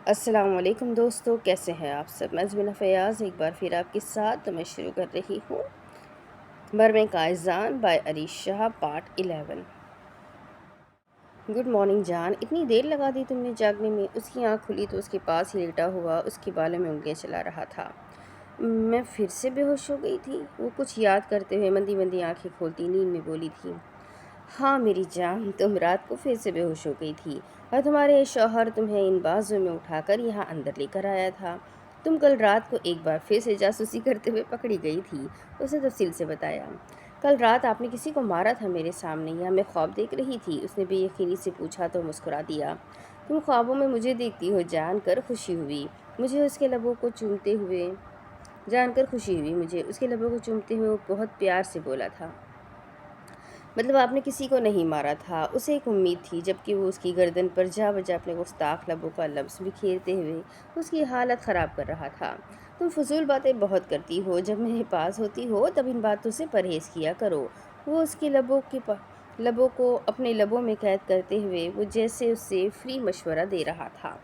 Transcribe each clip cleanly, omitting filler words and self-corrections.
السلام علیکم دوستو، کیسے ہیں آپ سب؟ میں زمینہ فیاض ایک بار پھر آپ کے ساتھ تو میں شروع کر رہی ہوں برمِ کائزان بائی عریشہ پارٹ 11۔ گڈ مارننگ جان، اتنی دیر لگا دی تم نے جاگنے میں؟ اس کی آنکھ کھلی تو اس کے پاس ہی لیٹا ہوا اس کے بالوں میں انگلیاں چلا رہا تھا۔ میں پھر سے بے ہوش ہو گئی تھی، وہ کچھ یاد کرتے ہوئے مندی مندی آنکھیں کھولتی نیند میں بولی تھی۔ ہاں میری جان، تم رات کو پھر سے بے ہوش ہو گئی تھی اور تمہارے شوہر تمہیں ان بازوں میں اٹھا کر یہاں اندر لے کر آیا تھا۔ تم کل رات کو ایک بار پھر سے جاسوسی کرتے ہوئے پکڑی گئی تھی، اس نے تفصیل سے بتایا۔ کل رات آپ نے کسی کو مارا تھا میرے سامنے، یا میں خواب دیکھ رہی تھی؟ اس نے بے یقینی سے پوچھا تو مسکرا دیا۔ تم خوابوں میں مجھے دیکھتی ہو جان کر خوشی ہوئی مجھے اس کے لبوں کو چومتے ہوئے جان کر خوشی ہوئی مجھے اس کے لبوں کو چومتے ہوئے وہ بہت پیار سے بولا تھا۔ مطلب آپ نے کسی کو نہیں مارا تھا؟ اسے ایک امید تھی، جبکہ وہ اس کی گردن پر جا بجا اپنے گستاخ لبوں کا لفظ بکھیرتے ہوئے اس کی حالت خراب کر رہا تھا۔ تم فضول باتیں بہت کرتی ہو، جب میرے پاس ہوتی ہو تب ان باتوں سے پرہیز کیا کرو۔ وہ اس کے لبوں کو اپنے لبوں میں قید کرتے ہوئے وہ جیسے اس سے فری مشورہ دے رہا تھا۔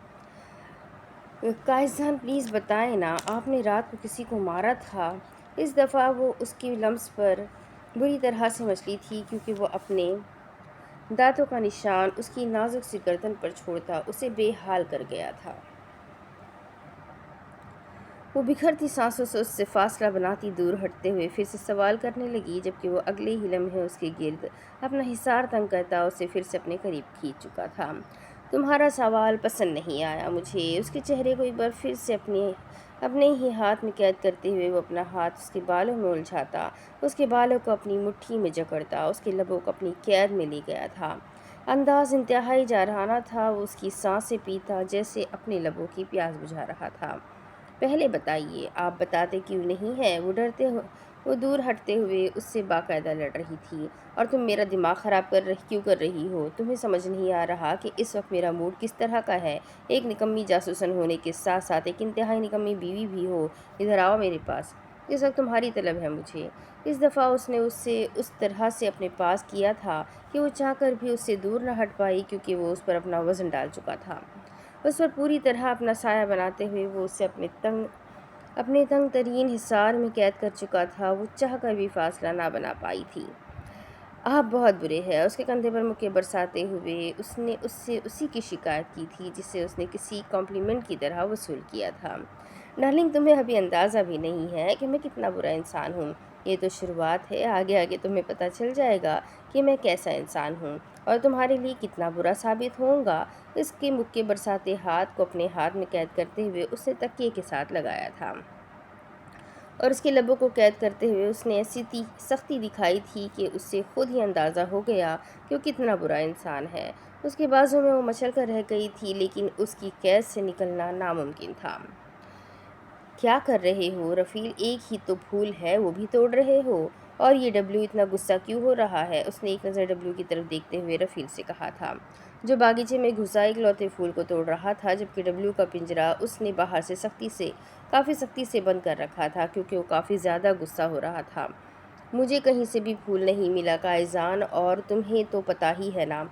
کائزان پلیز بتائیں نا، آپ نے رات کو کسی کو مارا تھا؟ اس دفعہ وہ اس کی لمس پر بری طرح سے مچلی تھی، کیونکہ وہ اپنے دانتوں کا نشان اس کی نازک سی گردن پر چھوڑتا اسے بے حال کر گیا تھا۔ وہ بکھرتی سانسوں سے اس سے فاصلہ بناتی دور ہٹتے ہوئے پھر سے سوال کرنے لگی، جبکہ وہ اگلے ہی لمحے اس کے گرد اپنا حصار تنگ کرتا اسے پھر سے اپنے قریب کھینچ چکا تھا۔ تمہارا سوال پسند نہیں آیا مجھے۔ اس کے چہرے کو ایک بار پھر سے اپنے ہی ہاتھ میں قید کرتے ہوئے وہ اپنا ہاتھ اس کے بالوں میں الجھاتا، اس کے بالوں کو اپنی مٹھی میں جکڑتا، اس کے لبوں کو اپنی قید میں لے گیا تھا۔ انداز انتہائی جارحانہ تھا، وہ اس کی سانسیں پیتا جیسے اپنے لبوں کی پیاس بجھا رہا تھا۔ پہلے بتائیے، آپ بتاتے کیوں نہیں ہیں؟ وہ دور ہٹتے ہوئے اس سے باقاعدہ لڑ رہی تھی۔ اور تم میرا دماغ خراب کیوں کر رہی ہو؟ تمہیں سمجھ نہیں آ رہا کہ اس وقت میرا موڈ کس طرح کا ہے؟ ایک نکمی جاسوسن ہونے کے ساتھ ساتھ ایک انتہائی نکمی بیوی بھی ہو۔ ادھر آؤ میرے پاس، اس وقت تمہاری طلب ہے مجھے۔ اس دفعہ اس نے اسے اس طرح سے اپنے پاس کیا تھا کہ وہ چاہ کر بھی اس سے دور نہ ہٹ پائی، کیونکہ وہ اس پر اپنا وزن ڈال چکا تھا۔ اس پر پوری طرح اپنا سایہ بناتے ہوئے وہ اسے اپنے تنگ ترین حصار میں قید کر چکا تھا۔ وہ چاہ کر بھی فاصلہ نہ بنا پائی تھی۔ آپ بہت برے ہیں، اس کے کندھے پر مکے برساتے ہوئے اس نے اس سے اسی کی شکایت کی تھی جسے اس نے کسی کمپلیمنٹ کی طرح وصول کیا تھا۔ ڈارلنگ، تمہیں ابھی اندازہ بھی نہیں ہے کہ میں کتنا برا انسان ہوں۔ یہ تو شروعات ہے، آگے آگے تمہیں پتہ چل جائے گا کہ میں کیسا انسان ہوں اور تمہارے لیے کتنا برا ثابت ہوں گا۔ اس کے مکے برساتے ہاتھ کو اپنے ہاتھ میں قید کرتے ہوئے اس نے تکیے کے ساتھ لگایا تھا اور اس کے لبوں کو قید کرتے ہوئے اس نے ایسی سختی دکھائی تھی کہ اس سے خود ہی اندازہ ہو گیا کہ وہ کتنا برا انسان ہے۔ اس کے بازوں میں وہ مچل کر رہ گئی تھی، لیکن اس کی قید سے نکلنا ناممکن تھا۔ کیا کر رہے ہو رفیل؟ ایک ہی تو پھول ہے، وہ بھی توڑ رہے ہو؟ اور یہ ڈبلو اتنا غصہ کیوں ہو رہا ہے؟ اس نے ایک نظر ڈبلو کی طرف دیکھتے ہوئے رفیل سے کہا تھا، جو باغیچے میں گھسا اکلوتے پھول کو توڑ رہا تھا، جبکہ ڈبلو کا پنجرہ اس نے باہر سے کافی سختی سے بند کر رکھا تھا، کیونکہ وہ کافی زیادہ غصہ ہو رہا تھا۔ مجھے کہیں سے بھی پھول نہیں ملا کائزان، اور تمہیں تو پتہ ہی ہے نا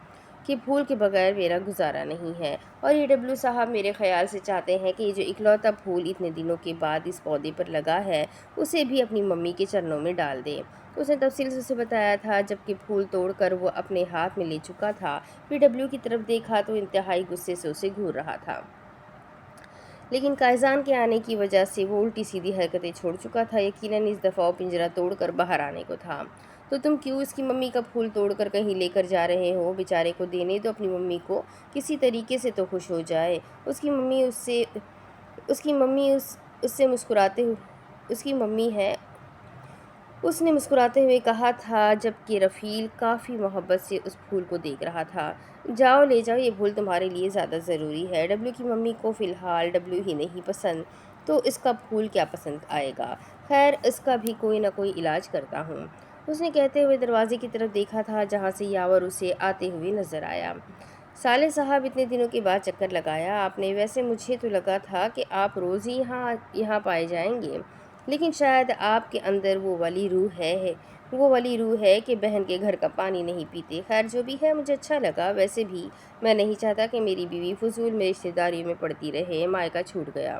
کہ پھول کے بغیر میرا گزارا نہیں ہے۔ اور یہ ڈبلو صاحب میرے خیال سے چاہتے ہیں کہ یہ جو اکلوتا پھول اتنے دنوں کے بعد اس پودے پر لگا ہے، اسے بھی اپنی ممی کے چرنوں میں ڈال دیں۔ اس نے تفصیل سے اسے بتایا تھا، جبکہ پھول توڑ کر وہ اپنے ہاتھ میں لے چکا تھا، پھر ڈبلو کی طرف دیکھا تو انتہائی غصے سے اسے گھور رہا تھا۔ لیکن کائزان کے آنے کی وجہ سے وہ الٹی سیدھی حرکتیں چھوڑ چکا تھا۔ یقیناً اس دفعہ وہ پنجرہ توڑ کر باہر آنے کو تھا۔ تو تم کیوں اس کی ممی کا پھول توڑ کر کہیں لے کر جا رہے ہو؟ بیچارے کو دینے دو، اپنی ممی کو کسی طریقے سے تو خوش ہو جائے۔ اس کی ممی ہے، اس نے مسکراتے ہوئے کہا تھا، جبکہ رفیل کافی محبت سے اس پھول کو دیکھ رہا تھا۔ جاؤ لے جاؤ، یہ پھول تمہارے لیے زیادہ ضروری ہے۔ ڈبلو کی ممی کو فی الحال ڈبلو ہی نہیں پسند تو اس کا پھول کیا پسند آئے گا؟ خیر، اس کا بھی کوئی نہ کوئی علاج کرتا ہوں۔ اس نے کہتے ہوئے دروازے کی طرف دیکھا تھا، جہاں سے یاور اسے آتے ہوئے نظر آیا۔ صالح صاحب، اتنے دنوں کے بعد چکر لگایا آپ نے؟ ویسے مجھے تو لگا تھا کہ آپ روز ہی یہاں پائے جائیں گے، لیکن شاید آپ کے اندر وہ والی روح ہے وہ والی روح ہے کہ بہن کے گھر کا پانی نہیں پیتے۔ خیر جو بھی ہے، مجھے اچھا لگا۔ ویسے بھی میں نہیں چاہتا کہ میری بیوی فضول میں رشتہ داریوں میں پڑتی رہے۔ مائکا چھوٹ گیا،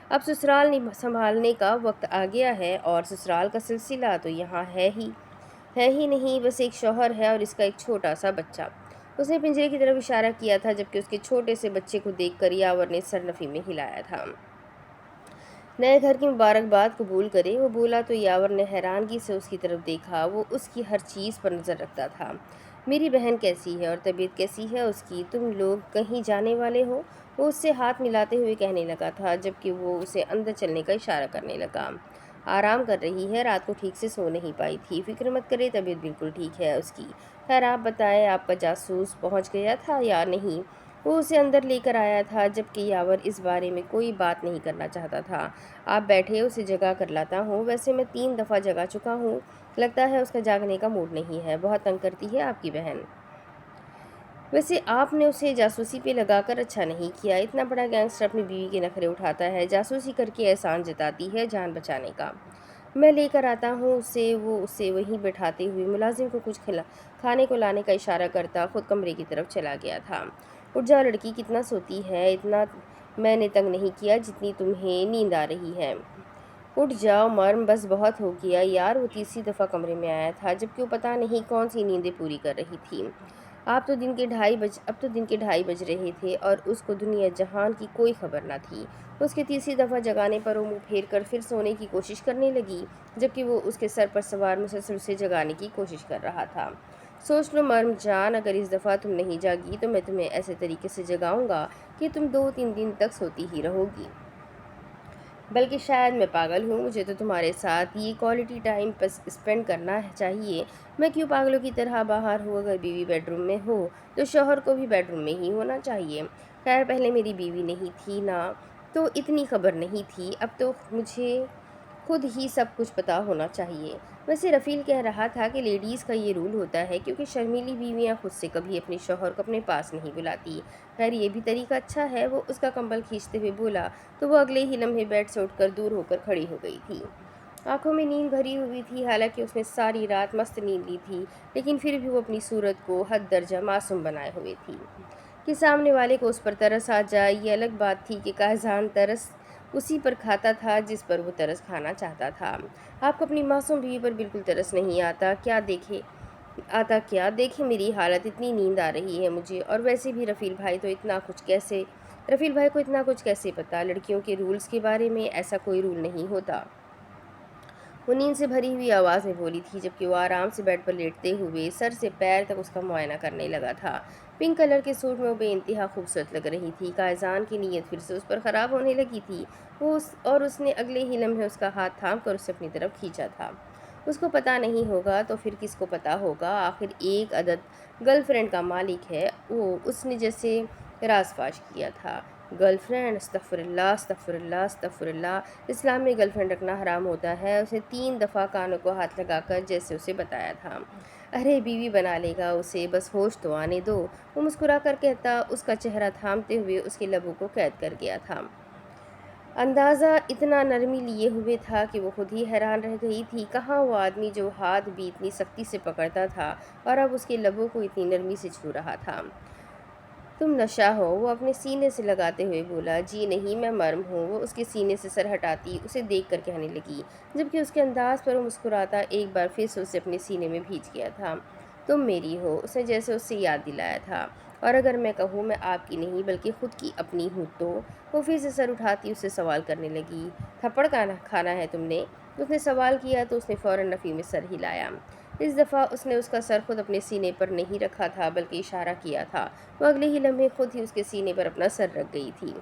اب سسرال سنبھالنے کا وقت آ گیا ہے، اور سسرال کا سلسلہ تو یہاں ہے ہی نہیں، بس ایک شوہر ہے اور اس کا ایک چھوٹا سا بچہ۔ اس نے پنجرے کی طرف اشارہ کیا تھا، جبکہ اس کے چھوٹے سے بچے کو دیکھ کر یاور نے سر نفی میں ہلایا تھا۔ نئے گھر کی مبارکباد قبول کرے، وہ بولا تو یاور نے حیرانگی سے اس کی طرف دیکھا۔ وہ اس کی ہر چیز پر نظر رکھتا تھا۔ میری بہن کیسی ہے اور طبیعت کیسی ہے اس کی؟ تم لوگ کہیں جانے والے ہو؟ وہ اس سے ہاتھ ملاتے ہوئے کہنے لگا تھا، جبکہ وہ اسے اندر چلنے کا اشارہ کرنے لگا۔ آرام کر رہی ہے، رات کو ٹھیک سے سو نہیں پائی تھی۔ فکر مت کرے، طبیعت بالکل ٹھیک ہے اس کی۔ خیر آپ بتائیں، آپ کا جاسوس پہنچ گیا تھا یا نہیں؟ وہ اسے اندر لے کر آیا تھا، جبکہ یاور اس بارے میں کوئی بات نہیں کرنا چاہتا تھا۔ آپ بیٹھے، اسے جگا کر لاتا ہوں۔ ویسے میں 3 دفعہ جگا چکا ہوں، لگتا ہے اس کا جاگنے کا موڈ نہیں ہے۔ بہت تنگ کرتی ہے آپ کی بہن؟ ویسے آپ نے اسے جاسوسی پہ لگا کر اچھا نہیں کیا۔ اتنا بڑا گینگسٹر اپنی بیوی کے نخرے اٹھاتا ہے، جاسوسی کر کے احسان جتاتی ہے جان بچانے کا۔ میں لے کر آتا ہوں اسے۔ وہ اسے وہیں بٹھاتے ہوئے ملازم کو کچھ کھانے کو لانے کا اشارہ کرتا خود کمرے کی طرف چلا گیا تھا۔ اٹھ جاؤ لڑکی، کتنا سوتی ہے؟ اتنا میں نے تنگ نہیں کیا جتنی تمہیں نیند آ رہی ہے۔ اٹھ جاؤ مرم، بس بہت ہو گیا یار۔ وہ تیسری دفعہ کمرے میں آیا تھا، جبکہ وہ پتہ نہیں کون سی نیندیں پوری کر رہی تھی۔ اب تو دن کے 2:30 بج رہے تھے اور اس کو دنیا جہان کی کوئی خبر نہ تھی۔ اس کے تیسری دفعہ جگانے پر وہ منہ پھیر کر پھر سونے کی کوشش کرنے لگی، جبکہ وہ اس کے سر پر سوار مسلسل اسے جگانے کی کوشش کر رہا تھا۔ سوچ لو مرم جان، اگر اس دفعہ تم نہیں جاگی تو میں تمہیں ایسے طریقے سے جگاؤں گا کہ تم 2-3 دن تک سوتی ہی رہو گی۔ بلکہ شاید میں پاگل ہوں، مجھے تو تمہارے ساتھ یہ کوالٹی ٹائم اسپینڈ کرنا چاہیے۔ میں کیوں پاگلوں کی طرح باہر ہوں؟ اگر بیوی بیڈ روم میں ہو تو شوہر کو بھی بیڈ روم میں ہی ہونا چاہیے۔ خیر پہلے میری بیوی نہیں تھی نا، تو اتنی خبر نہیں تھی، اب تو مجھے خود ہی سب کچھ پتہ ہونا چاہیے۔ ویسے رفیل کہہ رہا تھا کہ لیڈیز کا یہ رول ہوتا ہے، کیونکہ شرمیلی بیویاں خود سے کبھی اپنے شوہر کو اپنے پاس نہیں بلاتی۔ خیر یہ بھی طریقہ اچھا ہے، وہ اس کا کمبل کھینچتے ہوئے بولا تو وہ اگلے ہی لمحے بیڈ سے اٹھ کر دور ہو کر کھڑی ہو گئی تھی۔ آنکھوں میں نیند بھری ہوئی تھی، حالانکہ اس نے ساری رات مست نیند لی تھی، لیکن پھر بھی وہ اپنی صورت کو حد درجہ معصوم بنائے ہوئے تھی۔ کہ سامنے والے کو اس پر ترس آ جائے، یہ الگ بات تھی کہ کاہزان ترس اسی پر کھاتا تھا جس پر وہ ترس کھانا چاہتا تھا۔ آپ کو اپنی معصوم بیوی پر بالکل ترس نہیں آتا کیا؟ دیکھیں میری حالت، اتنی نیند آ رہی ہے مجھے، اور ویسے بھی رفیل بھائی کو اتنا کچھ کیسے پتا؟ لڑکیوں کے رولز کے بارے میں ایسا کوئی رول نہیں ہوتا۔ وہ نیند سے بھری ہوئی آواز میں بولی تھی، جبکہ وہ آرام سے بیڈ پر لیٹتے ہوئے سر سے پیر تک اس کا معائنہ کرنے لگا تھا۔ پنک کلر کے سوٹ میں وہ بے انتہا خوبصورت لگ رہی تھی۔ کاہزان کی نیت پھر سے اس پر خراب ہونے لگی تھی، اس نے اگلے ہی لمحے اس کا ہاتھ تھام کر اسے اپنی طرف کھینچا تھا۔ اس کو پتہ نہیں ہوگا تو پھر کس کو پتہ ہوگا؟ آخر ایک عدد گرل فرینڈ کا مالک ہے وہ، اس نے جیسے راز فاش کیا تھا۔ Girl friend? استغفر اللہ استغفر اللہ استغفر اللہ! اسلام میں گرل فرینڈ رکھنا حرام ہوتا ہے۔ اس نے 3 دفعہ کانوں کو ہاتھ لگا کر جیسے اسے بتایا تھا۔ ارے بیوی بنا لے گا اسے، بس ہوش تو آنے دو، وہ مسکرا کر کہتا، اس کا چہرہ تھامتے ہوئے اس کے لبوں کو قید کر گیا تھا۔ اندازہ اتنا نرمی لیے ہوئے تھا کہ وہ خود ہی حیران رہ گئی تھی۔ کہاں وہ آدمی جو ہاتھ بھی اتنی سختی سے پکڑتا تھا اور اب اس کے لبوں کو اتنی نرمی سے چھو رہا تھا؟ تم نشہ ہو، وہ اپنے سینے سے لگاتے ہوئے بولا۔ جی نہیں، میں مرم ہوں، وہ اس کے سینے سے سر ہٹاتی اسے دیکھ کر کہنے لگی، جبکہ اس کے انداز پر وہ مسکراتا ایک بار پھر سے اسے اپنے سینے میں بھیج گیا تھا۔ تم میری ہو، اس نے جیسے اس سے یاد دلایا تھا، اور اگر میں کہوں میں آپ کی نہیں بلکہ خود کی اپنی ہوں تو؟ وہ پھر سے سر اٹھاتی اسے سوال کرنے لگی۔ تھپڑ کھانا ہے تم نے؟ اس نے سوال کیا تو اس نے فوراً نفی میں سر ہلایا۔ اس دفعہ اس نے اس کا سر خود اپنے سینے پر نہیں رکھا تھا بلکہ اشارہ کیا تھا۔ وہ اگلے ہی لمحے خود ہی اس کے سینے پر اپنا سر رکھ گئی تھی۔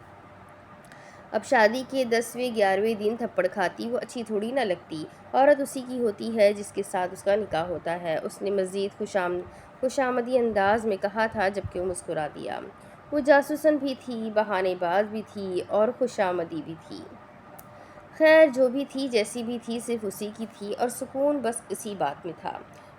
اب شادی کے 10ویں 11ویں دن تھپڑ کھاتی وہ اچھی تھوڑی نہ لگتی، عورت اسی کی ہوتی ہے جس کے ساتھ اس کا نکاح ہوتا ہے، اس نے مزید خوشامدی انداز میں کہا تھا، جبکہ وہ مسکرا دیا۔ وہ جاسوسن بھی تھی، بہانے باز بھی تھی اور خوشامدی بھی تھی۔ خیر جو بھی تھی، جیسی بھی تھی، صرف اسی کی تھی، اور سکون بس اسی بات میں تھا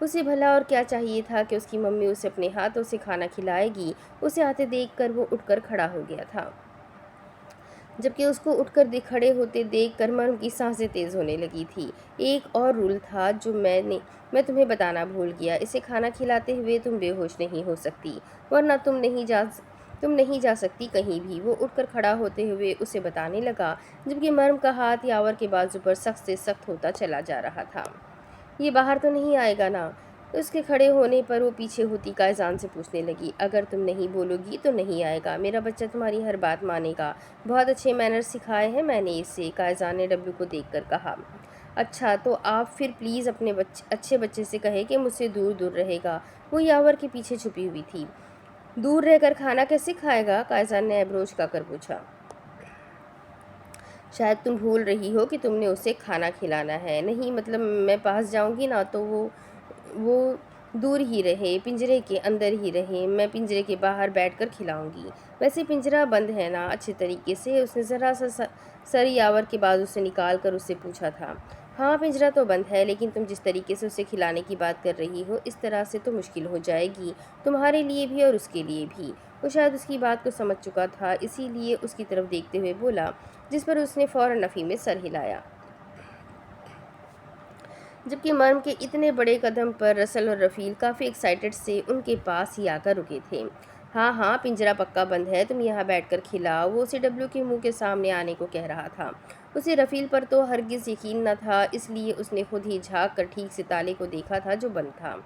اسے بھلا اور کیا چاہیے تھا کہ اس کی ممی اسے اپنے ہاتھوں سے کھانا کھلائے گی۔ اسے آتے دیکھ کر وہ اٹھ کر کھڑا ہو گیا تھا، جبکہ اس کو اٹھ کر کھڑے ہوتے دیکھ کر مرم کی سانسیں تیز ہونے لگی تھی۔ ایک اور رول تھا جو میں تمہیں بتانا بھول گیا، اسے کھانا کھلاتے ہوئے تم بے ہوش نہیں ہو سکتی، ورنہ تم نہیں جا سکتی کہیں بھی۔ وہ اٹھ کر کھڑا ہوتے ہوئے اسے بتانے لگا، جبکہ مرم کا ہاتھ یاور کے بازو پر سخت سے سخت ہوتا چلا جا رہا تھا۔ یہ باہر تو نہیں آئے گا نا؟ اس کے کھڑے ہونے پر وہ پیچھے ہوتی کائزان سے پوچھنے لگی، اگر تم نہیں بولو گی تو نہیں آئے گا، میرا بچہ تمہاری ہر بات مانے گا، بہت اچھے مینرز سکھائے ہیں میں نے اسے، کائزان نے ڈبلو کو دیکھ کر کہا۔ اچھا تو آپ پھر پلیز اپنے اچھے بچے سے کہے کہ مجھ سے دور دور رہے گا۔ وہ یاور کے پیچھے چھپی ہوئی تھی۔ دور رہ کر کھانا کیسے کھائے گا؟ کائزان نے ایبروز اچکا کر پوچھا۔ شاید تم بھول رہی ہو کہ تم نے اسے کھانا کھلانا ہے۔ نہیں مطلب میں پاس جاؤں گی نا تو وہ دور ہی رہے، پنجرے کے اندر ہی رہے، میں پنجرے کے باہر بیٹھ کر کھلاؤں گی۔ ویسے پنجرہ بند ہے نا اچھے طریقے سے؟ اس نے ذرا سا سر یاور کے بازو سے نکال کر اس سے پوچھا تھا۔ ہاں پنجرہ تو بند ہے، لیکن تم جس طریقے سے اسے کھلانے کی بات کر رہی ہو اس طرح سے تو مشکل ہو جائے گی، تمہارے لیے بھی اور اس کے لیے بھی۔ وہ شاید اس کی بات کو سمجھ چکا تھا، اسی لیے اس کی طرف دیکھتے ہوئے بولا، جس پر اس نے فوراً نفی میں سر ہلایا۔ جبکہ مرم کے اتنے بڑے قدم پر رسل اور رفیل کافی ایکسائٹڈ سے ان کے پاس ہی آ کر رکے تھے۔ ہاں ہاں پنجرہ پکا بند ہے، تم یہاں بیٹھ کر کھلاؤ، وہ اسے ڈبلو کے منہ کے سامنے آنے کو کہہ رہا تھا۔ اسے رفیل پر تو ہرگز یقین نہ تھا، اس لیے اس نے خود ہی جھانک کر ٹھیک سے تالے کو دیکھا تھا جو بند تھا۔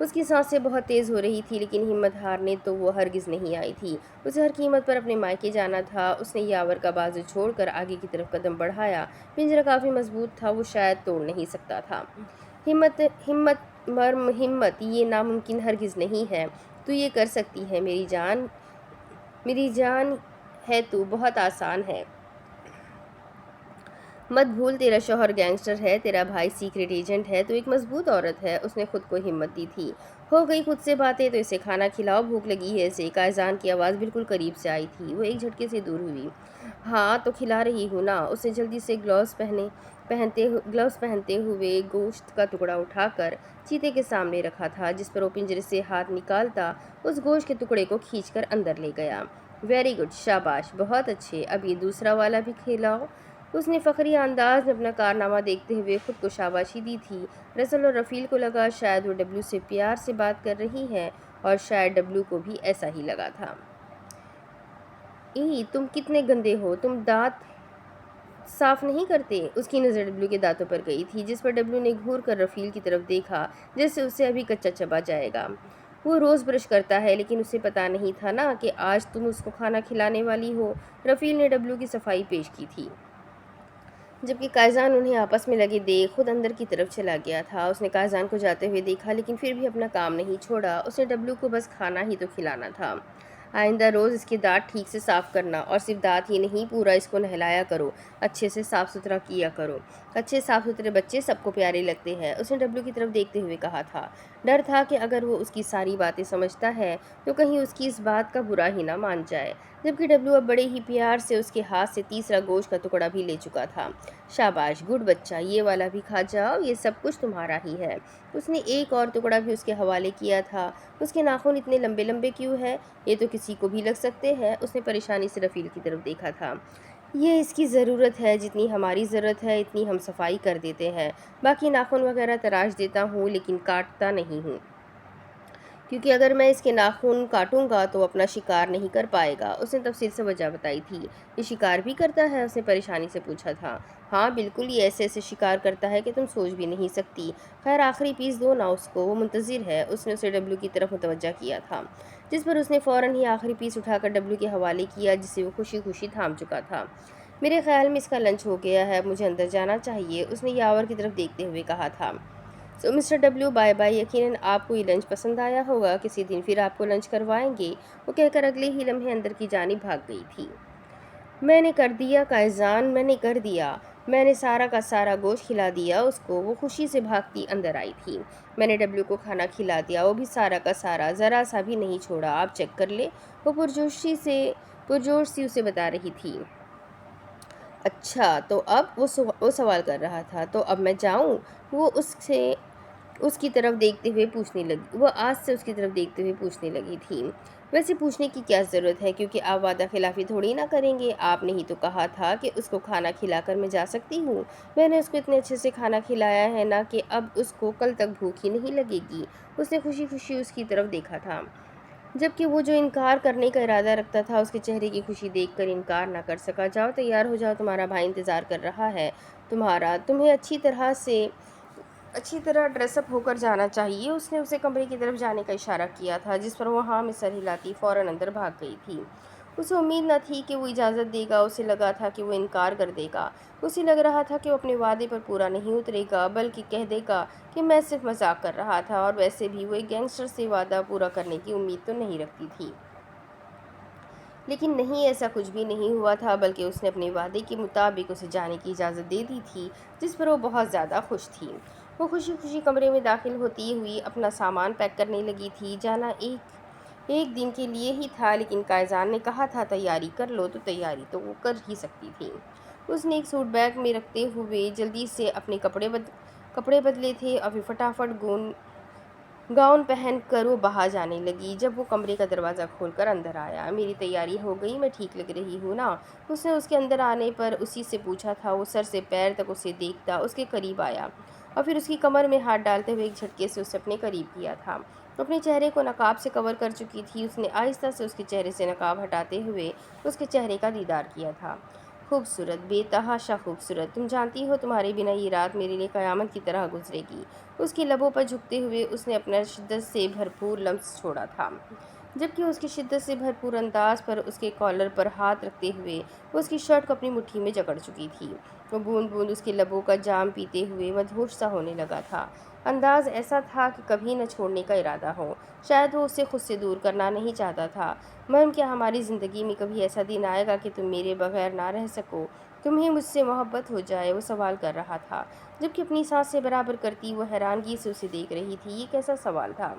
اس کی سانسیں بہت تیز ہو رہی تھی، لیکن ہمت ہارنے تو وہ ہرگز نہیں آئی تھی۔ اسے ہر قیمت پر اپنے مائکے جانا تھا۔ اس نے یاور کا بازو چھوڑ کر آگے کی طرف قدم بڑھایا۔ پنجرہ کافی مضبوط تھا، وہ شاید توڑ نہیں سکتا تھا۔ ہمت مرم ہمت، یہ ناممکن ہرگز نہیں ہے، تو یہ کر سکتی ہے میری جان ہے تو بہت آسان ہے۔ مت بھول تیرا شوہر گینگسٹر ہے، تیرا بھائی سیکریٹ ایجنٹ ہے، تو ایک مضبوط عورت ہے۔ اس نے خود کو ہمت دی تھی۔ ہو گئی خود سے باتیں تو اسے کھانا کھلاؤ، بھوک لگی ہے اسے۔ کائزان کی آواز بالکل قریب سے آئی تھی۔ وہ ایک جھٹکے سے دور ہوئی۔ ہاں تو کھلا رہی ہوں نا۔ اس نے جلدی سے گلوز پہنتے ہوئے گوشت کا ٹکڑا اٹھا کر چیتے کے سامنے رکھا تھا، جس پر وہ پنجرے سے ہاتھ نکالتا اس گوشت کے ٹکڑے کو کھینچ کر اندر لے گیا۔ ویری گڈ، شاباش، بہت اچھے، اب یہ دوسرا والا بھی کھلاؤ۔ اس نے فخری انداز میں اپنا کارنامہ دیکھتے ہوئے خود کو شاباشی دی تھی۔ رسل اور رفیل کو لگا شاید وہ ڈبلو سے پیار سے بات کر رہی ہے، اور شاید ڈبلو کو بھی ایسا ہی لگا تھا۔ تم کتنے گندے ہو، تم دانت صاف نہیں کرتے؟ اس کی نظر ڈبلو کے دانتوں پر گئی تھی، جس پر ڈبلو نے گھور کر رفیل کی طرف دیکھا جیسے اسے ابھی کچا چبا جائے گا۔ وہ روز برش کرتا ہے، لیکن اسے پتا نہیں تھا نا کہ آج تم اس کو کھانا کھلانے والی ہو۔ رفیل نے ڈبلو کی صفائی پیش کی تھی، جبکہ کائزان انہیں آپس میں لگے دیکھ خود اندر کی طرف چلا گیا تھا۔ اس نے کائزان کو جاتے ہوئے دیکھا، لیکن پھر بھی اپنا کام نہیں چھوڑا۔ اس نے ڈبلو کو بس کھانا ہی تو کھلانا تھا۔ آئندہ روز اس کے دانت ٹھیک سے صاف کرنا، اور صرف دانت ہی نہیں، پورا اس کو نہلایا کرو، اچھے سے صاف ستھرا کیا کرو۔ اچھے صاف ستھرے بچے سب کو پیارے لگتے ہیں، اس نے ڈبلو کی طرف دیکھتے ہوئے کہا تھا۔ ڈر تھا کہ اگر وہ اس کی ساری باتیں سمجھتا ہے تو کہیں اس کی اس بات کا برا ہی نہ مان جائے، جبکہ ڈبلو اب بڑے ہی پیار سے اس کے ہاتھ سے تیسرا گوشت کا ٹکڑا بھی لے چکا تھا۔ شاباش، گڈ بچہ، یہ والا بھی کھا جاؤ، یہ سب کچھ تمہارا ہی ہے۔ اس نے ایک اور ٹکڑا بھی اس کے حوالے کیا تھا۔ اس کے ناخن اتنے لمبے لمبے کیوں ہے؟ یہ تو کسی کو بھی لگ سکتے ہیں۔ اس نے پریشانی سے رفیل کی طرف دیکھا تھا۔ یہ اس کی ضرورت ہے، جتنی ہماری ضرورت ہے اتنی ہم صفائی کر دیتے ہیں، باقی ناخن وغیرہ تراش دیتا ہوں لیکن کاٹتا نہیں ہوں، کیونکہ اگر میں اس کے ناخن کاٹوں گا تو اپنا شکار نہیں کر پائے گا۔ اس نے تفصیل سے وجہ بتائی تھی۔ یہ شکار بھی کرتا ہے؟ اس نے پریشانی سے پوچھا تھا۔ ہاں بالکل، یہ ایسے ایسے شکار کرتا ہے کہ تم سوچ بھی نہیں سکتی۔ خیر آخری پیس دو نا اس کو، وہ منتظر ہے۔ اس نے اسے ڈبلو کی طرف متوجہ کیا تھا، جس پر اس نے فوراً ہی آخری پیس اٹھا کر ڈبلو کے حوالے کیا، جسے وہ خوشی خوشی تھام چکا تھا۔ میرے خیال میں اس کا لنچ ہو گیا ہے، اب مجھے اندر جانا چاہیے، اس نے یاور کی طرف دیکھتے ہوئے کہا تھا۔ سو مسٹر ڈبلو، بائے بائے، یقیناً آپ کو یہ لنچ پسند آیا ہوگا، کسی دن پھر آپ کو لنچ کروائیں گے، وہ کہہ کر اگلے ہی لمحے اندر کی جانب بھاگ گئی تھی۔ میں نے کر دیا کائزان، میں نے کر دیا، میں نے سارا کا سارا گوشت کھلا دیا اس کو، وہ خوشی سے بھاگتی اندر آئی تھی۔ میں نے ڈبلو کو کھانا کھلا دیا، وہ بھی سارا کا سارا، ذرا سا بھی نہیں چھوڑا، آپ چیک کر لیں، وہ پرجوش سی اسے بتا رہی تھی۔ اچھا تو اب وہ سوال کر رہا تھا، تو اب میں جاؤں؟ وہ اس سے اس کی طرف دیکھتے ہوئے پوچھنے لگی وہ آج سے اس کی طرف دیکھتے ہوئے پوچھنے لگی تھی۔ ویسے پوچھنے کی کیا ضرورت ہے، کیونکہ آپ وعدہ خلافی تھوڑی نہ کریں گے۔ آپ نے ہی تو کہا تھا کہ اس کو کھانا کھلا کر میں جا سکتی ہوں۔ میں نے اس کو اتنے اچھے سے کھانا کھلایا ہے نا کہ اب اس کو کل تک بھوک ہی نہیں لگے گی۔ اس نے خوشی خوشی اس کی طرف دیکھا تھا، جبکہ وہ جو انکار کرنے کا ارادہ رکھتا تھا اس کے چہرے کی خوشی دیکھ کر انکار نہ کر سکا۔ جاؤ تیار ہو جاؤ، تمہارا بھائی انتظار کر رہا ہے تمہیں اچھی طرح ڈریس اپ ہو کر جانا چاہیے۔ اس نے اسے کمرے کی طرف جانے کا اشارہ کیا تھا، جس پر وہ ہاں میں سر ہلاتی فوراً اندر بھاگ گئی تھی۔ اسے امید نہ تھی کہ وہ اجازت دے گا، اسے لگا تھا کہ وہ انکار کر دے گا۔ اسے لگ رہا تھا کہ وہ اپنے وعدے پر پورا نہیں اترے گا، بلکہ کہہ دے گا کہ میں صرف مذاق کر رہا تھا، اور ویسے بھی وہ ایک گینگسٹر سے وعدہ پورا کرنے کی امید تو نہیں رکھتی تھی۔ لیکن نہیں، ایسا کچھ بھی نہیں ہوا تھا، بلکہ اس نے اپنے وعدے کے مطابق اسے جانے کی اجازت دے دی تھی، جس پر وہ بہت زیادہ خوش تھی۔ وہ خوشی خوشی کمرے میں داخل ہوتی ہوئی اپنا سامان پیک کرنے لگی تھی۔ جانا ایک دن کے لیے ہی تھا، لیکن قائزان نے کہا تھا تیاری کر لو، تو تیاری تو وہ کر ہی سکتی تھی۔ اس نے ایک سوٹ بیگ میں رکھتے ہوئے جلدی سے اپنے کپڑے بدلے تھے اور پھر فٹافٹ گاؤن پہن کر وہ باہر جانے لگی۔ جب وہ کمرے کا دروازہ کھول کر اندر آیا، میری تیاری ہو گئی، میں ٹھیک لگ رہی ہوں نا؟ اس نے اس کے اندر آنے پر اسی سے پوچھا تھا۔ وہ سر سے پیر تک اسے دیکھتا اس کے قریب آیا اور پھر اس کی کمر میں ہاتھ ڈالتے ہوئے ایک جھٹکے سے اسے اپنے قریب کیا تھا۔ اپنے چہرے کو نقاب سے کور کر چکی تھی، اس نے آہستہ سے اس کے چہرے سے نقاب ہٹاتے ہوئے اس کے چہرے کا دیدار کیا تھا۔ خوبصورت، بے تحاشا خوبصورت، تم جانتی ہو تمہارے بنا یہ رات میرے لیے قیامت کی طرح گزرے گی۔ اس کے لبوں پر جھکتے ہوئے اس نے اپنا شدت سے بھرپور لمس چھوڑا تھا، جبکہ اس کی شدت سے بھرپور انداز پر اس کے کالر پر ہاتھ رکھتے ہوئے وہ اس کی شرٹ کو اپنی مٹھی میں جکڑ چکی تھی۔ وہ بوند بوند اس کے لبوں کا جام پیتے ہوئے مدہوش سا ہونے لگا تھا۔ انداز ایسا تھا کہ کبھی نہ چھوڑنے کا ارادہ ہو۔ شاید وہ اسے خود سے دور کرنا نہیں چاہتا تھا۔ مریم، کیا ہماری زندگی میں کبھی ایسا دن آئے گا کہ تم میرے بغیر نہ رہ سکو، تمہیں مجھ سے محبت ہو جائے؟ وہ سوال کر رہا تھا، جبکہ اپنی سانسیں برابر کرتی وہ حیرانگی سے اسے دیکھ رہی تھی۔ یہ کیسا سوال تھا؟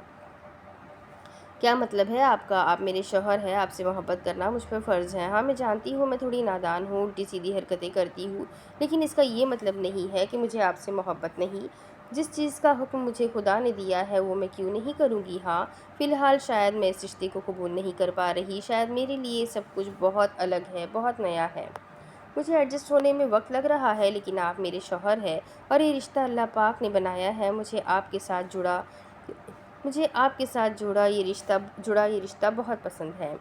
کیا مطلب ہے آپ کا؟ آپ میرے شوہر ہیں، آپ سے محبت کرنا مجھ پر فرض ہے۔ ہاں میں جانتی ہوں میں تھوڑی نادان ہوں، الٹی سیدھی حرکتیں کرتی ہوں، لیکن اس کا یہ مطلب نہیں ہے کہ مجھے آپ سے محبت نہیں۔ جس چیز کا حکم مجھے خدا نے دیا ہے وہ میں کیوں نہیں کروں گی؟ ہاں فی الحال شاید میں اس رشتے کو قبول نہیں کر پا رہی، شاید میرے لیے سب کچھ بہت الگ ہے، بہت نیا ہے، مجھے ایڈجسٹ ہونے میں وقت لگ رہا ہے، لیکن آپ میرے شوہر ہیں اور یہ رشتہ اللہ پاک نے بنایا ہے۔ مجھے آپ کے ساتھ جڑا یہ رشتہ بہت پسند ہے۔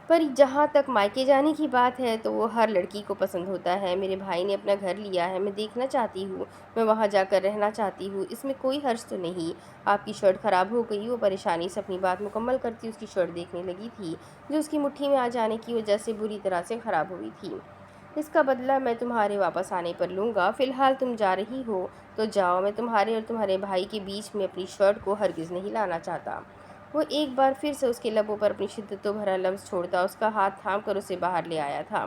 پر جہاں تک مائکے جانے کی بات ہے تو وہ ہر لڑکی کو پسند ہوتا ہے۔ میرے بھائی نے اپنا گھر لیا ہے، میں دیکھنا چاہتی ہوں، میں وہاں جا کر رہنا چاہتی ہوں، اس میں کوئی حرج تو نہیں۔ آپ کی شرٹ خراب ہو گئی۔ وہ پریشانی سے اپنی بات مکمل کرتی اس کی شرٹ دیکھنے لگی تھی، جو اس کی مٹھی میں آ جانے کی وجہ سے بری طرح سے خراب ہوئی تھی۔ اس کا بدلہ میں تمہارے واپس آنے پر لوں گا۔ فی الحال تم جا رہی ہو تو جاؤ، میں تمہارے اور تمہارے بھائی کے بیچ میں اپنی شرٹ کو ہرگز نہیں لانا چاہتا۔ وہ ایک بار پھر سے اس کے لبوں پر اپنی شدتوں بھرا لمس چھوڑتا اس کا ہاتھ تھام کر اسے باہر لے آیا تھا،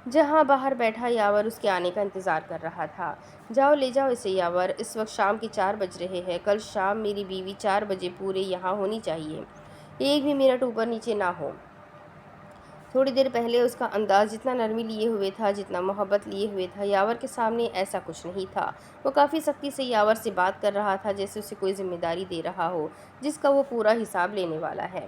جہاں باہر بیٹھا یاور اس کے آنے کا انتظار کر رہا تھا۔ جاؤ لے جاؤ اسے یاور، اس وقت شام کے 4 بج رہے ہیں، کل شام میری بیوی 4 بجے پورے یہاں ہونی چاہیے، ایک بھی منٹ اوپر نیچے نہ ہو۔ تھوڑی دیر پہلے اس کا انداز جتنا نرمی لیے ہوئے تھا، جتنا محبت لیے ہوئے تھا، یاور کے سامنے ایسا کچھ نہیں تھا۔ وہ کافی سختی سے یاور سے بات کر رہا تھا، جیسے اسے کوئی ذمہ داری دے رہا ہو جس کا وہ پورا حساب لینے والا ہے۔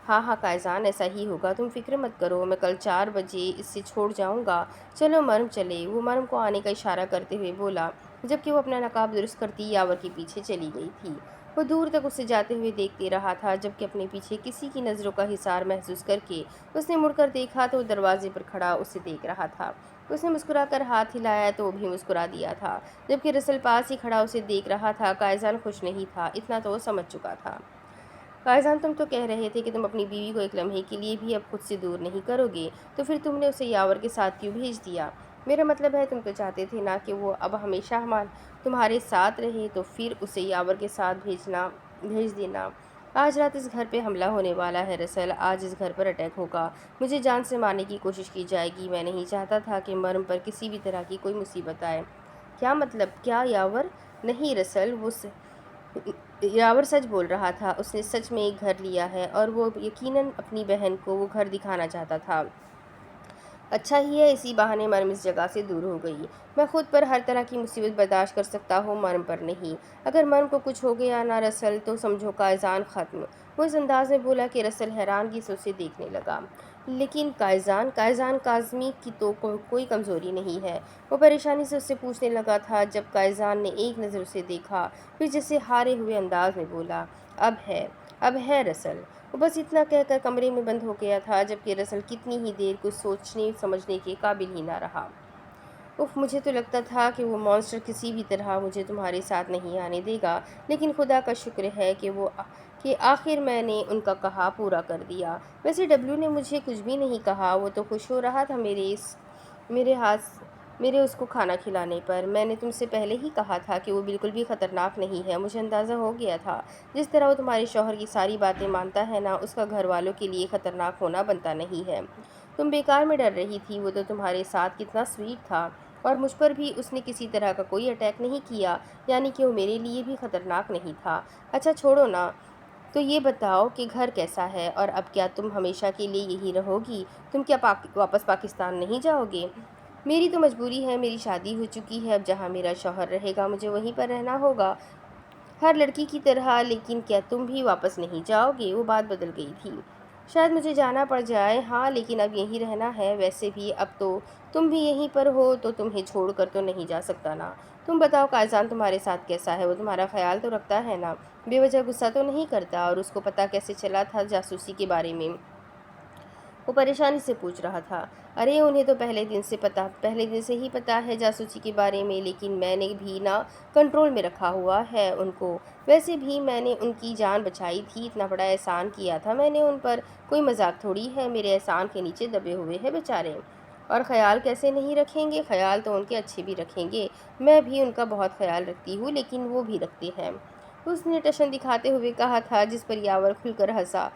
ہاں ہاں قائزان، ایسا ہی ہوگا، تم فکر مت کرو، میں کل 4 بجے اسے چھوڑ جاؤں گا۔ چلو مریم چلے۔ وہ مریم کو آنے کا اشارہ کرتے ہوئے بولا، جبکہ وہ اپنا نقاب درست کرتی یاور کے پیچھے چلی گئی تھی۔ وہ دور تک اسے جاتے ہوئے دیکھتے رہا تھا، جبکہ اپنے پیچھے کسی کی نظروں کا حصار محسوس کر کے اس نے مڑ کر دیکھا تو وہ دروازے پر کھڑا اسے دیکھ رہا تھا۔ اس نے مسکرا کر ہاتھ ہلایا تو وہ بھی مسکرا دیا تھا، جبکہ رسل پاس ہی کھڑا اسے دیکھ رہا تھا۔ قائزان خوش نہیں تھا، اتنا تو وہ سمجھ چکا تھا۔ قائزان، تم تو کہہ رہے تھے کہ تم اپنی بیوی کو ایک لمحے کے لیے بھی اب خود سے دور نہیں کرو گے، تو پھر تم نے اسے یاور کے ساتھ کیوں بھیج دیا؟ میرا مطلب ہے تم تو چاہتے تھے نا کہ وہ اب ہمیشہ تمہارے ساتھ رہے، تو پھر اسے یاور کے ساتھ بھیج دینا۔ آج رات اس گھر پہ حملہ ہونے والا ہے رسل، آج اس گھر پر اٹیک ہوگا، مجھے جان سے مارنے کی کوشش کی جائے گی۔ میں نہیں چاہتا تھا کہ مریم پر کسی بھی طرح کی کوئی مصیبت آئے۔ کیا مطلب؟ کیا یاور؟ نہیں رسل، یاور سچ بول رہا تھا، اس نے سچ میں ایک گھر لیا ہے اور وہ یقیناً اپنی بہن کو وہ گھر دکھانا چاہتا تھا۔ اچھا ہی ہے اسی بہانے مرم اس جگہ سے دور ہو گئی۔ میں خود پر ہر طرح کی مصیبت برداشت کر سکتا ہوں، مرم پر نہیں۔ اگر مرم کو کچھ ہو گیا نا رسل، تو سمجھو قائزان ختم۔ وہ اس انداز میں بولا کہ رسل حیرانگی سے اسے دیکھنے لگا۔ لیکن قائزان کاظمی کی تو کوئی کمزوری نہیں ہے۔ وہ پریشانی سے اس سے پوچھنے لگا تھا جب قائزان نے ایک نظر اسے دیکھا، پھر جیسے ہارے ہوئے انداز میں بولا، اب ہے رسل۔ وہ بس اتنا کہہ کر کمرے میں بند ہو گیا تھا، جبکہ رسل کتنی ہی دیر کچھ سوچنے سمجھنے کے قابل ہی نہ رہا۔ مجھے تو لگتا تھا کہ وہ مانسٹر کسی بھی طرح مجھے تمہارے ساتھ نہیں آنے دے گا، لیکن خدا کا شکر ہے کہ آخر میں نے ان کا کہا پورا کر دیا۔ ویسے ڈبلیو نے مجھے کچھ بھی نہیں کہا، وہ تو خوش ہو رہا تھا میرے اس کو کھانا کھلانے پر۔ میں نے تم سے پہلے ہی کہا تھا کہ وہ بالکل بھی خطرناک نہیں ہے، مجھے اندازہ ہو گیا تھا۔ جس طرح وہ تمہارے شوہر کی ساری باتیں مانتا ہے نا، اس کا گھر والوں کے لیے خطرناک ہونا بنتا نہیں ہے۔ تم بیکار میں ڈر رہی تھی، وہ تو تمہارے ساتھ کتنا سویٹ تھا، اور مجھ پر بھی اس نے کسی طرح کا کوئی اٹیک نہیں کیا، یعنی کہ وہ میرے لیے بھی خطرناک نہیں تھا۔ اچھا چھوڑو نا، تو یہ بتاؤ کہ گھر کیسا ہے، اور اب کیا تم ہمیشہ کے لیے یہی رہو گی؟ تم کیا واپس پاکستان نہیں جاؤ گے؟ میری تو مجبوری ہے، میری شادی ہو چکی ہے، اب جہاں میرا شوہر رہے گا مجھے وہیں پر رہنا ہوگا، ہر لڑکی کی طرح۔ لیکن کیا تم بھی واپس نہیں جاؤ گے؟ وہ بات بدل گئی تھی۔ شاید مجھے جانا پڑ جائے، ہاں، لیکن اب یہیں رہنا ہے۔ ویسے بھی اب تو تم بھی یہیں پر ہو، تو تمہیں چھوڑ کر تو نہیں جا سکتا نا۔ تم بتاؤ قائزان تمہارے ساتھ کیسا ہے؟ وہ تمہارا خیال تو رکھتا ہے نا؟ بے وجہ غصہ تو نہیں کرتا؟ اور اس کو پتہ کیسے چلا تھا جاسوسی کے بارے میں؟ وہ پریشانی سے پوچھ رہا تھا۔ ارے انہیں تو پہلے دن سے ہی پتہ ہے جاسوسی کے بارے میں، لیکن میں نے بھی نا کنٹرول میں رکھا ہوا ہے ان کو۔ ویسے بھی میں نے ان کی جان بچائی تھی، اتنا بڑا احسان کیا تھا میں نے ان پر، کوئی مذاق تھوڑی ہے، میرے احسان کے نیچے دبے ہوئے ہیں بیچارے۔ اور خیال کیسے نہیں رکھیں گے؟ خیال تو ان کے اچھے بھی رکھیں گے، میں بھی ان کا بہت خیال رکھتی ہوں، لیکن وہ بھی رکھتے ہیں۔ اس نے ٹشن دکھاتے ہوئے کہا تھا، جس پر یاور کھل کر ہنسا۔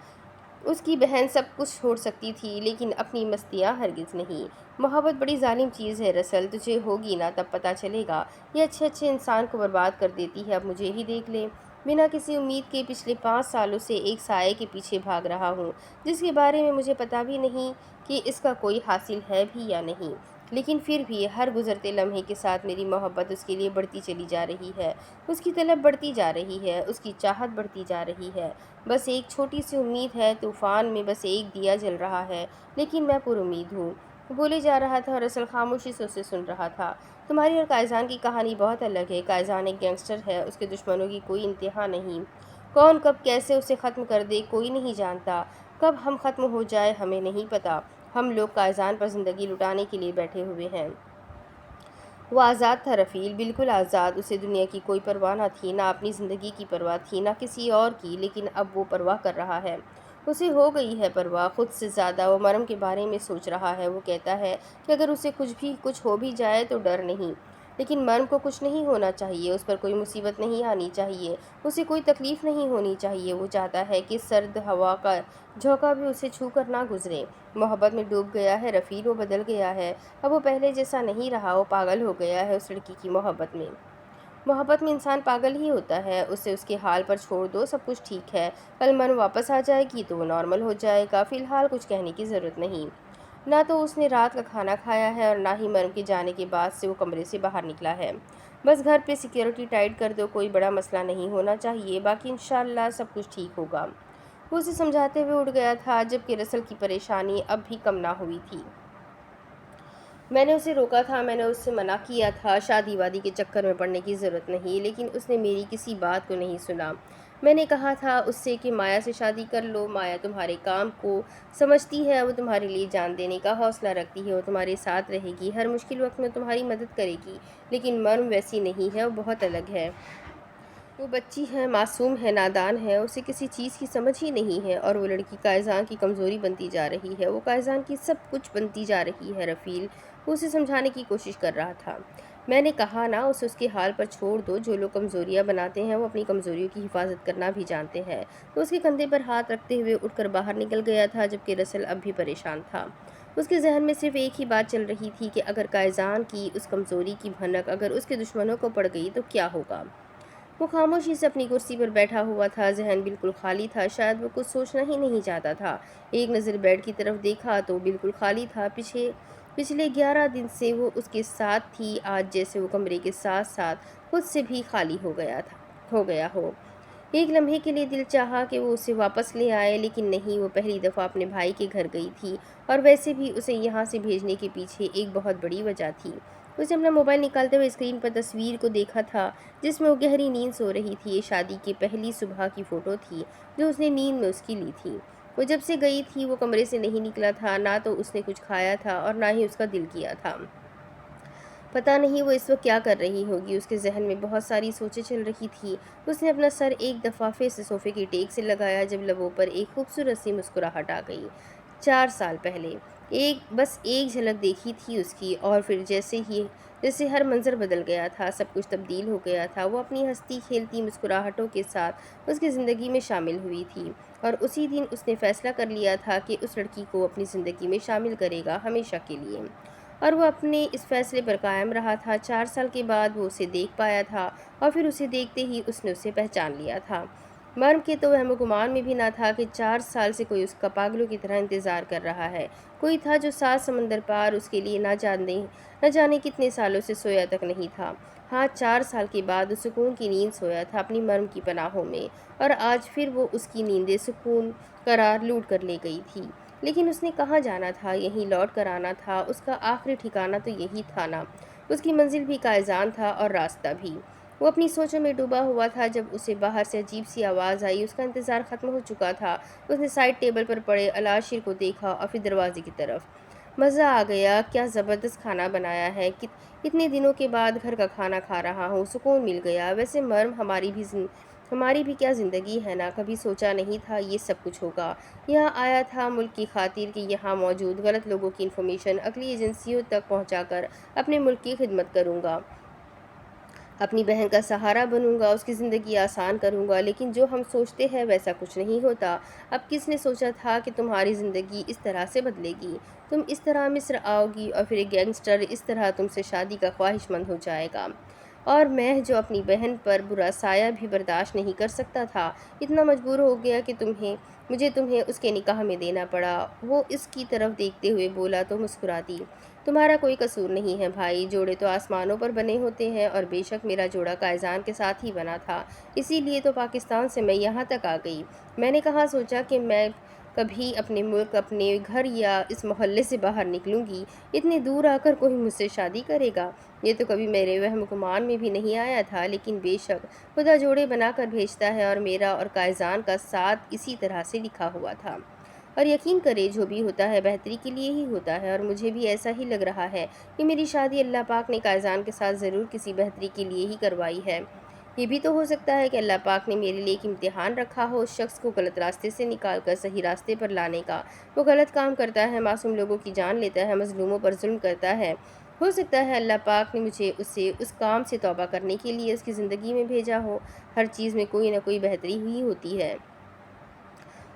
اس کی بہن سب کچھ چھوڑ سکتی تھی، لیکن اپنی مستیاں ہرگز نہیں۔ محبت بڑی ظالم چیز ہے رسل، تجھے ہوگی نا تب پتہ چلے گا۔ یہ اچھے انسان کو برباد کر دیتی ہے۔ اب مجھے ہی دیکھ لے، بنا کسی امید کے پچھلے 5 سالوں سے ایک سائے کے پیچھے بھاگ رہا ہوں، جس کے بارے میں مجھے پتہ بھی نہیں کہ اس کا کوئی حاصل ہے بھی یا نہیں۔ لیکن پھر بھی ہر گزرتے لمحے کے ساتھ میری محبت اس کے لیے بڑھتی چلی جا رہی ہے، اس کی طلب بڑھتی جا رہی ہے، اس کی چاہت بڑھتی جا رہی ہے۔ بس ایک چھوٹی سی امید ہے، طوفان میں بس ایک دیا جل رہا ہے، لیکن میں پر امید ہوں۔ وہ بولے جا رہا تھا اور رسل خاموشی سے اسے سن رہا تھا۔ تمہاری اور قائزان کی کہانی بہت الگ ہے۔ قائزان ایک گینگسٹر ہے، اس کے دشمنوں کی کوئی انتہا نہیں۔ کون کب کیسے اسے ختم کر دے کوئی نہیں جانتا، کب ہم ختم ہو جائے ہمیں نہیں پتہ۔ ہم لوگ قائزان پر زندگی لٹانے کے لیے بیٹھے ہوئے ہیں۔ وہ آزاد تھا رفیل، بالکل آزاد۔ اسے دنیا کی کوئی پرواہ نہ تھی، نہ اپنی زندگی کی پرواہ تھی، نہ کسی اور کی، لیکن اب وہ پرواہ کر رہا ہے۔ اسے ہو گئی ہے پرواہ، خود سے زیادہ۔ وہ مرم کے بارے میں سوچ رہا ہے۔ وہ کہتا ہے کہ اگر اسے کچھ ہو بھی جائے تو ڈر نہیں، لیکن مرم کو کچھ نہیں ہونا چاہیے، اس پر کوئی مصیبت نہیں آنی چاہیے، اسے کوئی تکلیف نہیں ہونی چاہیے۔ وہ چاہتا ہے کہ سرد ہوا کا جھونکا بھی اسے چھو کر نہ گزرے۔ محبت میں ڈوب گیا ہے رفیل، وہ بدل گیا ہے، اب وہ پہلے جیسا نہیں رہا، وہ پاگل ہو گیا ہے اس لڑکی کی محبت میں۔ محبت میں انسان پاگل ہی ہوتا ہے، اسے اس کے حال پر چھوڑ دو، سب کچھ ٹھیک ہے، کل مرم واپس آ جائے گی تو وہ نارمل ہو جائے گا، فی الحال کچھ کہنے کی ضرورت نہیں۔ نہ تو اس نے رات کا کھانا کھایا ہے، اور نہ ہی مرم کے جانے کے بعد سے وہ کمرے سے باہر نکلا ہے۔ بس گھر پہ سیکیورٹی ٹائٹ کر دو، کوئی بڑا مسئلہ نہیں ہونا چاہیے، باقی انشاءاللہ سب کچھ ٹھیک ہوگا۔ وہ اسے سمجھاتے ہوئے اٹھ گیا تھا، جبکہ رسل کی پریشانی اب بھی کم نہ ہوئی تھی۔ میں نے اسے روکا تھا، میں نے اس سے منع کیا تھا، شادی وادی کے چکر میں پڑنے کی ضرورت نہیں، لیکن اس نے میری کسی بات کو نہیں سنا۔ میں نے کہا تھا اس سے کہ مایا سے شادی کر لو، مایا تمہارے کام کو سمجھتی ہے، وہ تمہارے لیے جان دینے کا حوصلہ رکھتی ہے، وہ تمہارے ساتھ رہے گی، ہر مشکل وقت میں تمہاری مدد کرے گی، لیکن مرم ویسی نہیں ہے، وہ بہت الگ ہے۔ وہ بچی ہے، معصوم ہے، نادان ہے، اسے کسی چیز کی سمجھ ہی نہیں ہے، اور وہ لڑکی قائزان کی کمزوری بنتی جا رہی ہے، وہ قائزان کی سب کچھ بنتی جا رہی ہے رفیل۔ وہ اسے سمجھانے کی کوشش کر رہا تھا۔ میں نے کہا نا اسے اس کے حال پر چھوڑ دو، جو لوگ کمزوریاں بناتے ہیں وہ اپنی کمزوریوں کی حفاظت کرنا بھی جانتے ہیں۔ وہ اس کے کندھے پر ہاتھ رکھتے ہوئے اٹھ کر باہر نکل گیا تھا، جبکہ رسل اب بھی پریشان تھا۔ اس کے ذہن میں صرف ایک ہی بات چل رہی تھی کہ اگر قائزان کی اس کمزوری کی بھنک اگر اس کے دشمنوں کو پڑ گئی تو کیا ہوگا۔ وہ خاموشی سے اپنی کرسی پر بیٹھا ہوا تھا، ذہن بالکل خالی تھا، شاید وہ کچھ سوچنا ہی نہیں چاہتا تھا۔ ایک نظر بیڈ کی طرف دیکھا تو بالکل خالی تھا، پچھلے 11 دن سے وہ اس کے ساتھ تھی، آج جیسے وہ کمرے کے ساتھ ساتھ خود سے بھی خالی ہو گیا ہو۔ ایک لمحے کے لیے دل چاہا کہ وہ اسے واپس لے آئے، لیکن نہیں، وہ پہلی دفعہ اپنے بھائی کے گھر گئی تھی، اور ویسے بھی اسے یہاں سے بھیجنے کے پیچھے ایک بہت بڑی وجہ تھی۔ اس نے اپنا موبائل نکالتے ہوئے اسکرین پر تصویر کو دیکھا تھا جس میں وہ گہری نیند سو رہی تھی۔ یہ شادی کی پہلی صبح کی فوٹو تھی جو اس نے نیند میں اس کی لی تھی۔ وہ جب سے گئی تھی وہ کمرے سے نہیں نکلا تھا، نہ تو اس نے کچھ کھایا تھا اور نہ ہی اس کا دل کیا تھا۔ پتہ نہیں وہ اس وقت کیا کر رہی ہوگی، اس کے ذہن میں بہت ساری سوچیں چل رہی تھی۔ اس نے اپنا سر ایک دفعہ پھر سے صوفے کی ٹیک سے لگایا جب لبوں پر ایک خوبصورت سی مسکراہٹ آ گئی۔ 4 سال پہلے بس ایک جھلک دیکھی تھی اس کی، اور پھر جیسے ہر منظر بدل گیا تھا، سب کچھ تبدیل ہو گیا تھا۔ وہ اپنی ہنستی کھیلتی مسکراہٹوں کے ساتھ اس کی زندگی میں شامل ہوئی تھی، اور اسی دن اس نے فیصلہ کر لیا تھا کہ اس لڑکی کو اپنی زندگی میں شامل کرے گا، ہمیشہ کے لیے۔ اور وہ اپنے اس فیصلے پر قائم رہا تھا۔ 4 سال کے بعد وہ اسے دیکھ پایا تھا، اور پھر اسے دیکھتے ہی اس نے اسے پہچان لیا تھا۔ مرم کے تو وہم و گمان میں بھی نہ تھا کہ 4 سال سے کوئی اس کا پاگلوں کی طرح انتظار کر رہا ہے۔ کوئی تھا جو 7 سمندر پار اس کے لیے نہ جانے کتنے سالوں سے سویا تک نہیں تھا۔ ہاں، 4 سال کے بعد وہ سکون کی نیند سویا تھا اپنی مرم کی پناہوں میں، اور آج پھر وہ اس کی نیندیں سکون قرار لوٹ کر لے گئی تھی۔ لیکن اس نے کہاں جانا تھا؟ یہیں لوٹ کر آنا تھا۔ اس کا آخری ٹھکانہ تو یہی تھا نا۔ اس کی منزل بھی کائزان تھا اور راستہ بھی۔ وہ اپنی سوچوں میں ڈوبا ہوا تھا جب اسے باہر سے عجیب سی آواز آئی۔ اس کا انتظار ختم ہو چکا تھا۔ اس نے سائڈ ٹیبل پر پڑے الاشیر کو دیکھا اور پھر دروازے کی طرف۔ مزہ آ گیا، کیا زبردست کھانا بنایا ہے، اتنے دنوں کے بعد گھر کا کھانا کھا رہا ہوں، سکون مل گیا۔ ویسے مرم، ہماری بھی کیا زندگی ہے نا، کبھی سوچا نہیں تھا یہ سب کچھ ہوگا۔ یہاں آیا تھا ملک کی خاطر کہ یہاں موجود غلط لوگوں کی انفارمیشن عقلی ایجنسیوں تک پہنچا کر اپنے ملک کی خدمت کروں گا، اپنی بہن کا سہارا بنوں گا، اس کی زندگی آسان کروں گا۔ لیکن جو ہم سوچتے ہیں ویسا کچھ نہیں ہوتا۔ اب کس نے سوچا تھا کہ تمہاری زندگی اس طرح سے بدلے گی؟ تم اس طرح مصر آؤ گی اور پھر ایک گینگسٹر اس طرح تم سے شادی کا خواہش مند ہو جائے گا، اور میں جو اپنی بہن پر برا سایہ بھی برداشت نہیں کر سکتا تھا، اتنا مجبور ہو گیا کہ مجھے تمہیں اس کے نکاح میں دینا پڑا۔ وہ اس کی طرف دیکھتے ہوئے بولا تو مسکرا دی۔ تمہارا کوئی قصور نہیں ہے بھائی، جوڑے تو آسمانوں پر بنے ہوتے ہیں، اور بے شک میرا جوڑا کائزان کے ساتھ ہی بنا تھا، اسی لیے تو پاکستان سے میں یہاں تک آ گئی۔ میں نے کہاں سوچا کہ میں کبھی اپنے ملک، اپنے گھر یا اس محلے سے باہر نکلوں گی، اتنے دور آ کر کوئی مجھ سے شادی کرے گا، یہ تو کبھی میرے وہم گمان میں بھی نہیں آیا تھا۔ لیکن بے شک خدا جوڑے بنا کر بھیجتا ہے، اور میرا اور کائزان کا ساتھ اسی طرح سے لکھا ہوا تھا، اور یقین کرے جو بھی ہوتا ہے بہتری کے لیے ہی ہوتا ہے، اور مجھے بھی ایسا ہی لگ رہا ہے کہ میری شادی اللہ پاک نے کائزان کے ساتھ ضرور کسی بہتری کے لیے ہی کروائی ہے۔ یہ بھی تو ہو سکتا ہے کہ اللہ پاک نے میرے لیے ایک امتحان رکھا ہو، اس شخص کو غلط راستے سے نکال کر صحیح راستے پر لانے کا۔ وہ غلط کام کرتا ہے، معصوم لوگوں کی جان لیتا ہے، مظلوموں پر ظلم کرتا ہے۔ ہو سکتا ہے اللہ پاک نے مجھے اسے اس کام سے توبہ کرنے کے لیے اس کی زندگی میں بھیجا ہو۔ ہر چیز میں کوئی نہ کوئی بہتری ہی ہوتی ہے،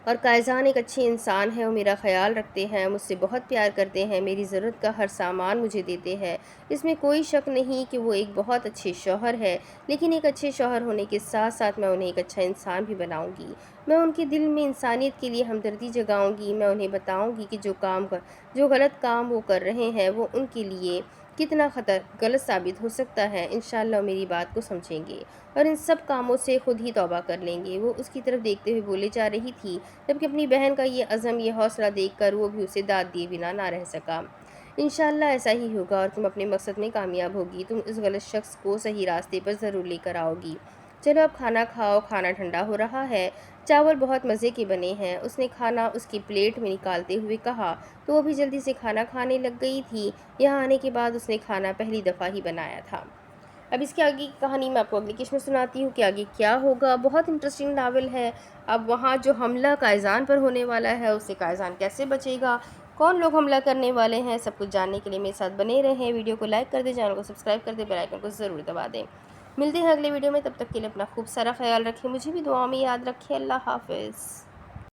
اور کائزان ایک اچھے انسان ہیں، وہ میرا خیال رکھتے ہیں، مجھ سے بہت پیار کرتے ہیں، میری ضرورت کا ہر سامان مجھے دیتے ہیں۔ اس میں کوئی شک نہیں کہ وہ ایک بہت اچھے شوہر ہے، لیکن ایک اچھے شوہر ہونے کے ساتھ ساتھ میں انہیں ایک اچھا انسان بھی بناؤں گی۔ میں ان کے دل میں انسانیت کے لیے ہمدردی جگاؤں گی۔ میں انہیں بتاؤں گی کہ جو غلط کام وہ کر رہے ہیں وہ ان کے لیے کتنا غلط ثابت ہو سکتا ہے۔ انشاءاللہ وہ میری بات کو سمجھیں گے اور ان سب کاموں سے خود ہی توبہ کر لیں گے۔ وہ اس کی طرف دیکھتے ہوئے بولے جا رہی تھی، جبکہ اپنی بہن کا یہ عزم، یہ حوصلہ دیکھ کر وہ بھی اسے داد دیے بنا نہ رہ سکا۔ انشاءاللہ ایسا ہی ہوگا، اور تم اپنے مقصد میں کامیاب ہوگی۔ تم اس غلط شخص کو صحیح راستے پر ضرور لے کر آؤ گی۔ چلو اب کھانا کھاؤ، کھانا ٹھنڈا ہو رہا ہے، چاول بہت مزے کے بنے ہیں۔ اس نے کھانا اس کی پلیٹ میں نکالتے ہوئے کہا تو وہ بھی جلدی سے کھانا کھانے لگ گئی تھی۔ یہاں آنے کے بعد اس نے کھانا پہلی دفعہ ہی بنایا تھا۔ اب اس کے آگے کی کہانی میں آپ کو اگلی قسط میں سناتی ہوں کہ آگے کیا ہوگا۔ بہت انٹرسٹنگ ناول ہے۔ اب وہاں جو حملہ کائزان پر ہونے والا ہے، اس سے کائزان کیسے بچے گا، کون لوگ حملہ کرنے والے ہیں، سب کچھ جاننے کے لیے میرے ساتھ بنے رہیں۔ ویڈیو کو لائک کر دیں، چینل کو سبسکرائب کر دیں، بیل آئیکن کو ضرور دبا دیں۔ ملتے ہیں اگلے ویڈیو میں، تب تک کے لیے اپنا خوب سارا خیال رکھیں، مجھے بھی دعاؤں میں یاد رکھیں۔ اللہ حافظ۔